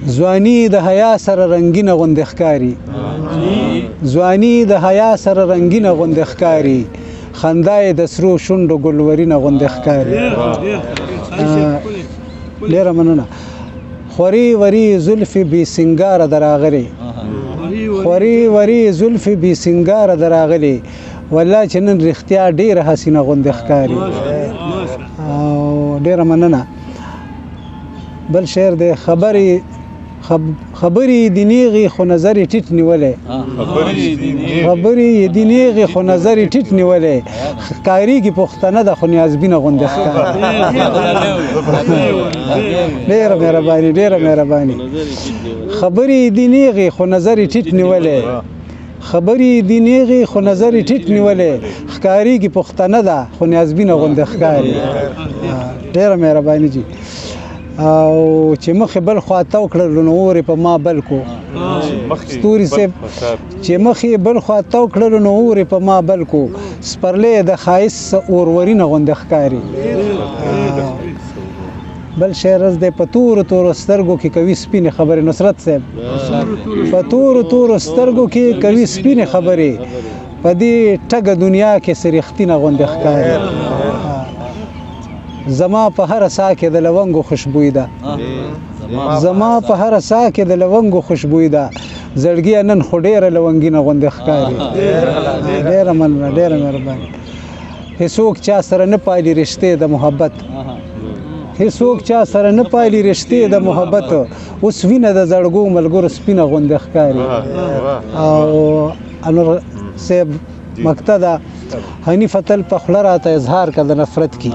ځواني د حیا سره رنگینه غوندې ښکاري ځواني د حیا سره رنگینه غوندې ښکاري خندا یې د سرو شونډو ګلورینه غوندې ښکاري ډېره مننه خوري وري زلفې بې سینګاره د راغلې خوري وري زلفې بې سینګاره د راغلې والله چې نن رښتیا ډېره حسینه غوندې ښکاري او ډېره مننه بل شعر دی خبرې دې نیغې خو نظر یې ټیټ نیولی خبرې دې نیغې خو نظر یې ټیټ نیولی ښکارېږي پښتنه ده خو نیازبینه غوندې ښکاري ډېره مهرباني ډېره مهرباني خبرې دې نیغې خو نظر یې ټیټ نیولی خبرې دې نیغې خو نظر یې ټیټ نیولی ښکارېږي پښتنه ده خو نیازبینه غوندې ښکاري ډېره مهرباني جي او چې مخې بل خوا تو کړلو نو اور یې په ما بل کو ستوري صاحب چې مخې بل خوا تو کړلو نو اور یې په ما بل کو سپرلی د ښایست اورورینه غوندې ښکاري بل شعر دی په تورو تورو سترګو کې کوي سپینې خبرې نصرت صاحب په تورو تورو سترګو کې کوي سپینې خبرې په دې ټګه دنیا کې څه رښتینه غوندې ښکاري زما په هر ساه کې د لونګو خوشبوئی ده زما په هر ساه کې د لونګو خوشبوئی ده زړګي نن خو ډېره لونګینه غوندې ښکاري ډېره مننه ډېره مهرباني هیڅوک چا سره نه پالي رشتې د محبت هیڅوک چا سره نه پالي رشتې د محبت اوس وینه د زړګو ملګرو سپینه غوندې ښکاري او انور صاحب مقطع ده حنیفه تل په خوله راته اظهار که د نفرت کی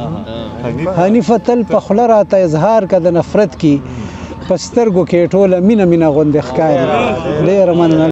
حنیفه تل په خوله راته اظهار که د نفرت کی په سترګو کې ټوله مینه مینه غوندې ښکاري ډېره مننه